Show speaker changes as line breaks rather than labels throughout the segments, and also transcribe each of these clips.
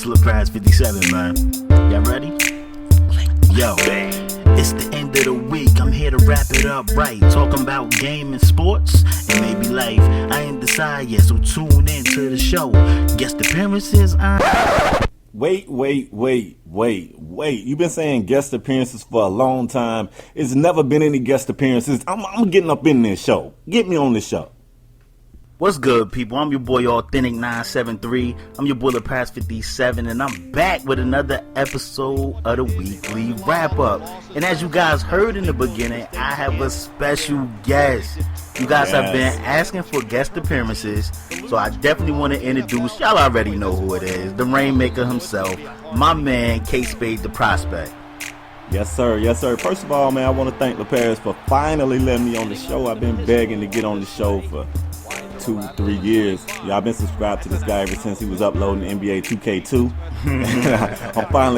It's Ep.57, man. Y'all ready? Yo, it's the end of the week. I'm here to wrap it up right. Talking about game and sports and maybe life. I ain't decided yet, so tune in to the show. Guest appearances,
Wait. You've been saying guest appearances for a long time. It's never been any guest appearances. I'm getting up in this show. Get me on this show.
What's good, people? I'm your boy Authentic 973. I'm your boy Ep.57, and I'm back with another episode of the weekly wrap up. And as you guys heard in the beginning, I have a special guest. You guys have been asking for guest appearances, so I definitely want to introduce. Y'all already know who it is, the Rainmaker himself, my man K Spade the Prospect.
Yes, sir. First of all, man, I want to thank LeParis for finally letting me on the show. I've been begging to get on the show for 2-3 years. I've been subscribed to this guy ever since he was uploading NBA 2K2.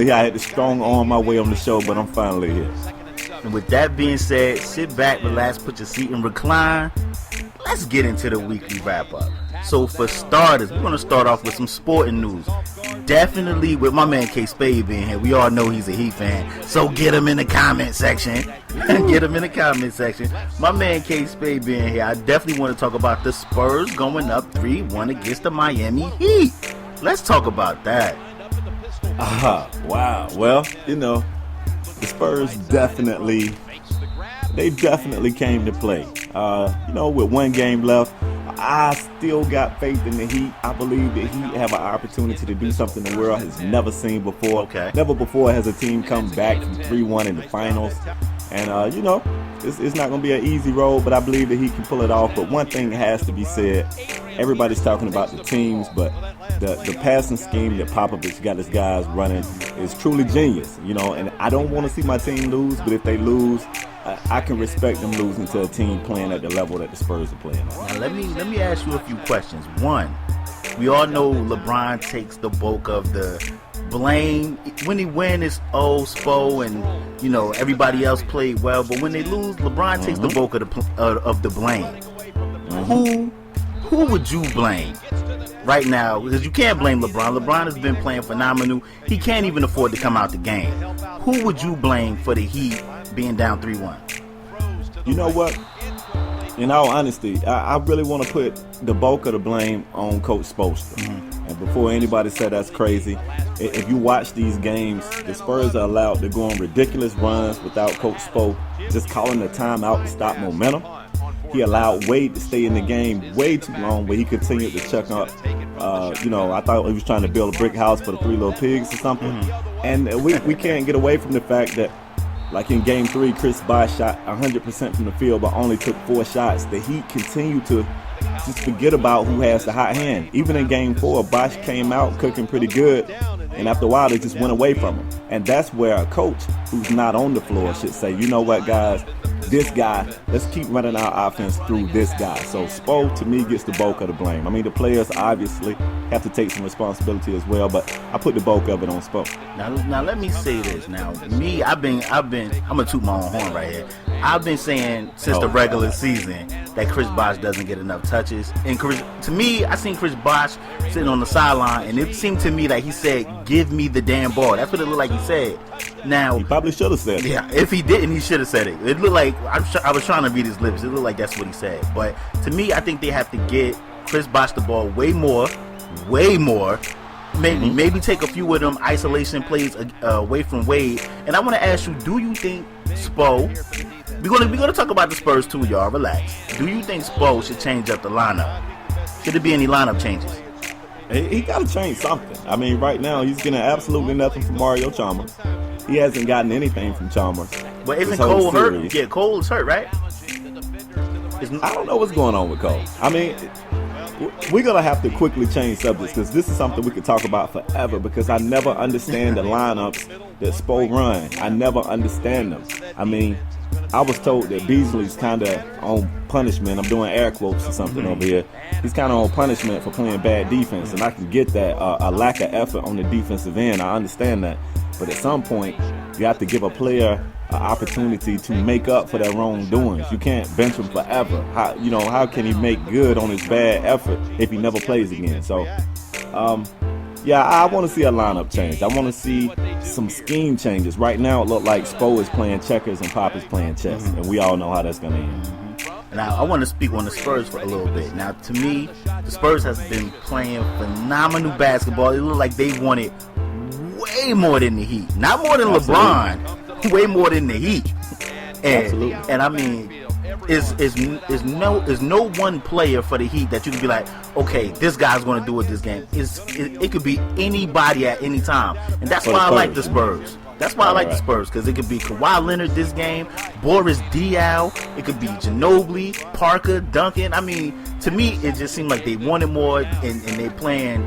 I had to strong arm my way on the show, but I'm finally here.
And with that being said, sit back, relax, put your seat and recline. Let's get into the weekly wrap up. So for starters, we're going to start off with some sporting news. Definitely with my man K Spade being here. We all know he's a Heat fan, so get him in the comment section. My man K Spade being here, I definitely want to talk about the Spurs going up 3-1 against the Miami Heat. Let's talk about that.
Wow. Well, the Spurs definitely came to play. With one game left, I still got faith in the Heat. I believe the Heat have an opportunity to do something the world has never seen before.
Okay.
Never before has a team come back from 3-1 in the finals. And, it's not going to be an easy road, but I believe that he can pull it off. But one thing has to be said. Everybody's talking about the teams, but the passing scheme that Popovich got his guys running is truly genius, and I don't want to see my team lose, but if they lose, I can respect them losing to a team playing at the level that the Spurs are playing on.
Now let me ask you a few questions. One, we all know LeBron takes the bulk of the blame. When he win, it's Spo and everybody else played well. But when they lose, LeBron takes the bulk of the blame. Who would you blame right now? Because you can't blame LeBron. LeBron has been playing phenomenal. He can't even afford to come out the game. Who would you blame for the Heat being down 3-1?
You know what? In all honesty, I really want to put the bulk of the blame on Coach Spoelstra. Mm-hmm. And before anybody said that's crazy, if you watch these games, the Spurs are allowed to go on ridiculous runs without Coach Spo just calling a timeout to stop momentum. He allowed Wade to stay in the game way too long, where he continued to chuck up. I thought he was trying to build a brick house for the Three Little Pigs or something. Mm-hmm. And we can't get away from the fact that, like in Game 3, Chris Bosh shot 100% from the field, but only took 4 shots. The Heat continued to just forget about who has the hot hand. Even in Game 4, Bosh came out cooking pretty good, and after a while, they just went away from him. And that's where a coach who's not on the floor should say, you know what, guys? This guy, let's keep running our offense through this guy. So Spo, to me, gets the bulk of the blame. I mean, the players obviously have to take some responsibility as well, but I put the bulk of it on Spo.
Now let me say this. Now, me, I'm gonna toot my own horn right here. I've been saying since the regular season that Chris Bosh doesn't get enough touches. And to me, I seen Chris Bosh sitting on the sideline, and it seemed to me like he said, "Give me the damn ball." That's what it looked like he said. Now
he probably should have said it.
Yeah, if he didn't, he should have said it. It looked like I was trying to read his lips. It looked like that's what he said. But to me, I think they have to get Chris Bosh the ball way more. Maybe take a few of them isolation plays away from Wade. And I want to ask you, do you think Spo? We're gonna talk about the Spurs too, y'all. Relax. Do you think Spo should change up the lineup? Should there be any lineup changes?
He got to change something. I mean, right now he's getting absolutely nothing from Mario Chalmers. He hasn't gotten anything from Chalmers.
But isn't Cole hurt? Yeah, Cole is hurt, right?
I don't know what's going on with Cole. I mean, we're going to have to quickly change subjects because this is something we could talk about forever, because I never understand the lineups that Spo run. I never understand them. I mean, I was told that Beasley's kind of on punishment. I'm doing air quotes or something over here. He's kind of on punishment for playing bad defense, and I can get that. A lack of effort on the defensive end. I understand that. But at some point, you have to give a player an opportunity to make up for their wrongdoings. You can't bench him forever. How can he make good on his bad effort if he never plays again? So Yeah, I want to see a lineup change. I want to see some scheme changes. Right now, it look like Spo is playing checkers and Pop is playing chess, and we all know how that's going to end.
Now, I want to speak on the Spurs for a little bit. Now, to me, the Spurs has been playing phenomenal basketball. It looked like they wanted way more than the Heat. Not more than LeBron, way more than the Heat. And I mean, is no one player for the Heat that you can be like, okay, this guy's going to do it this game. It could be anybody at any time, and that's why I like the Spurs. That's why I like the Spurs, because it could be Kawhi Leonard this game, Boris Diaw, it could be Ginobili, Parker, Duncan. I mean, to me, it just seemed like they wanted more, and they're playing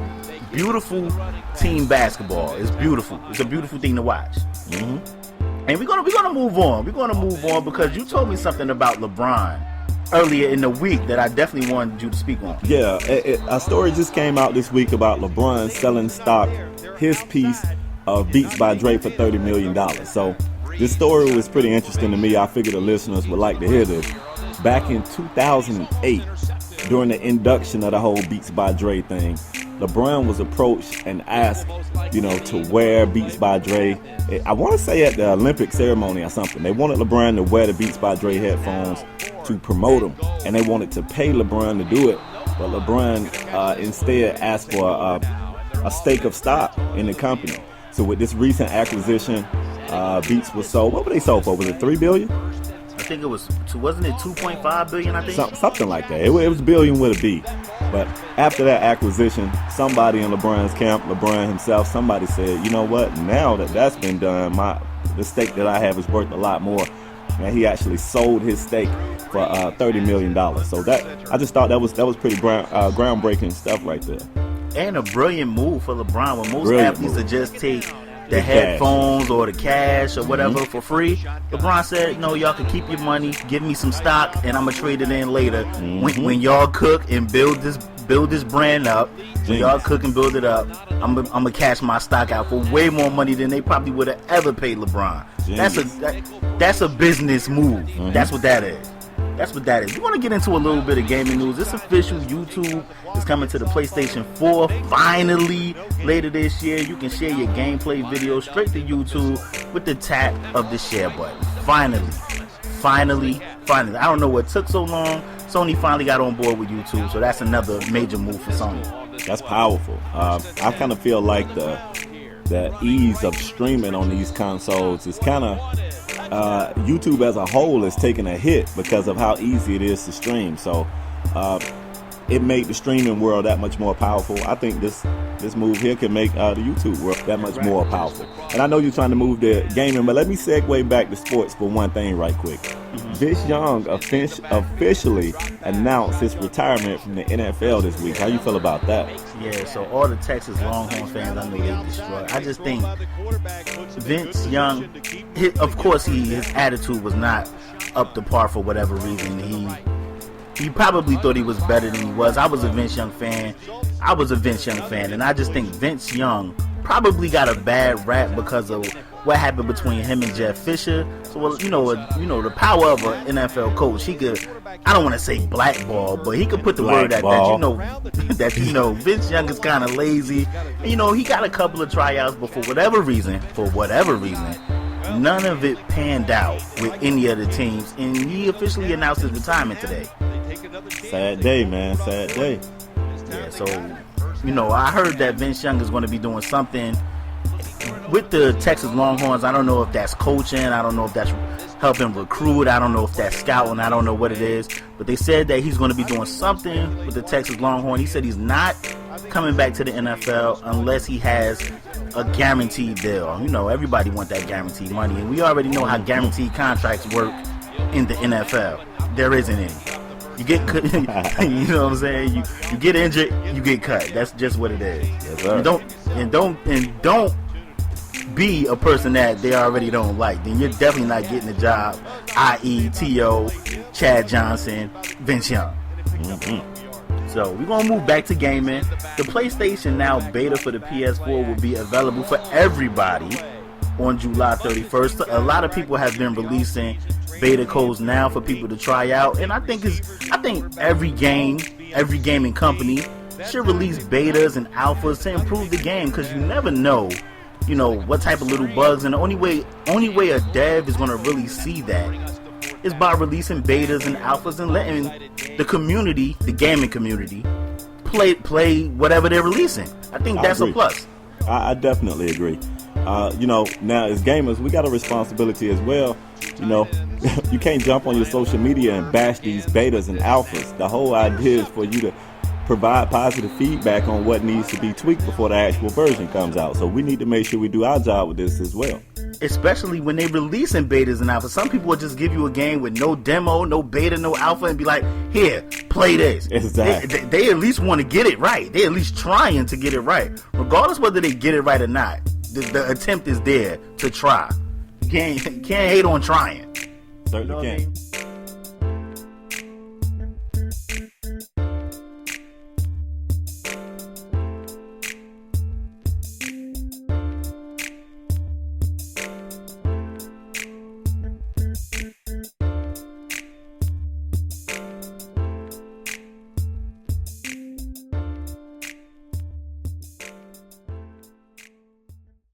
beautiful team basketball. It's beautiful. It's a beautiful thing to watch. And we're gonna move on. We're gonna move on because you told me something about LeBron earlier in the week that I definitely wanted you to speak on.
Yeah, a story just came out this week about LeBron selling stock, his piece of Beats by Dre for $30 million. So this story was pretty interesting to me. I figured the listeners would like to hear this. Back in 2008, during the induction of the whole Beats by Dre thing, LeBron was approached and asked, to wear Beats by Dre. I want to say at the Olympic ceremony or something. They wanted LeBron to wear the Beats by Dre headphones to promote them, and they wanted to pay LeBron to do it. But LeBron instead asked for a stake of stock in the company. So with this recent acquisition, Beats was sold. What were they sold for? Was it $3 billion?
I think it was, wasn't it 2.5 billion? I think
something like that. It was billion with a B. But after that acquisition, somebody in LeBron's camp, LeBron himself, somebody said, you know what? Now that that's been done, the stake that I have is worth a lot more. And he actually sold his stake for $30 million. So I just thought that was pretty groundbreaking stuff right there.
And a brilliant move for LeBron. When most athletes would just take the headphones or the cash or whatever for free, LeBron said, no, y'all can keep your money, give me some stock, and I'm gonna trade it in later when y'all cook and build this brand up. When y'all cook and build it up, I'm gonna cash my stock out for way more money than they probably would have ever paid LeBron. That's a business move. That's what that is. That's what that is. We want to get into a little bit of gaming news. It's official. YouTube is coming to the PlayStation 4 finally later this year. You can share your gameplay videos straight to YouTube with the tap of the share button. Finally. I don't know what took so long. Sony finally got on board with YouTube, so that's another major move for Sony.
That's powerful. I kind of feel like the ease of streaming on these consoles is kind of YouTube as a whole is taking a hit because of how easy it is to stream. So it made the streaming world that much more powerful. I think this move here can make the YouTube world that much more powerful. And I know you're trying to move to gaming, but let me segue back to sports for one thing right quick. Vince Young officially announced his retirement from the NFL this week. How you feel about that?
Yeah, so all the Texas Longhorn fans, I know they destroyed. I just think Vince Young, of course, his attitude was not up to par for whatever reason. He probably thought he was better than he was. I was a Vince Young fan, and I just think Vince Young probably got a bad rap because of what happened between him and Jeff Fisher. So, well, the power of an NFL coach, he could, I don't want to say blackball, but he could put the word that Vince Young is kind of lazy. And, he got a couple of tryouts, but for whatever reason, none of it panned out with any of the teams, and he officially announced his retirement today.
Sad day, man. Sad day.
Yeah, so, I heard that Vince Young is going to be doing something with the Texas Longhorns. I don't know if that's coaching. I don't know if that's helping recruit. I don't know if that's scouting. I don't know what it is. But they said that he's going to be doing something with the Texas Longhorns. He said he's not coming back to the NFL unless he has a guaranteed deal. Everybody wants that guaranteed money. And we already know how guaranteed contracts work in the NFL. There isn't any. You get cut, you know what I'm saying? You get injured, you get cut. That's just what it is.
Yes, sir.
Don't be a person that they already don't like. Then you're definitely not getting the job. I.e., T.O., Chad Johnson, Vince Young. So we're gonna move back to gaming. The PlayStation Now beta for the PS4 will be available for everybody on July 31st. A lot of people have been releasing beta codes now for people to try out, and I think every gaming company should release betas and alphas to improve the game, because you never know, you know, what type of little bugs. And the only way a dev is going to really see that is by releasing betas and alphas and letting the community, the gaming community, play whatever they're releasing. I think that's a plus.
I definitely agree. You know, now as gamers, we got a responsibility as well. You know, you can't jump on your social media and bash these betas and alphas. The whole idea is for you to provide positive feedback on what needs to be tweaked before the actual version comes out. So we need to make sure we do our job with this as well.
Especially when they releasing betas and alphas. Some people will just give you a game with no demo, no beta, no alpha, and be like, here, play this.
Exactly.
They at least want to get it right. They at least trying to get it right. Regardless whether they get it right or not, the attempt is there to try. You can't hate on trying.
Certainly can't.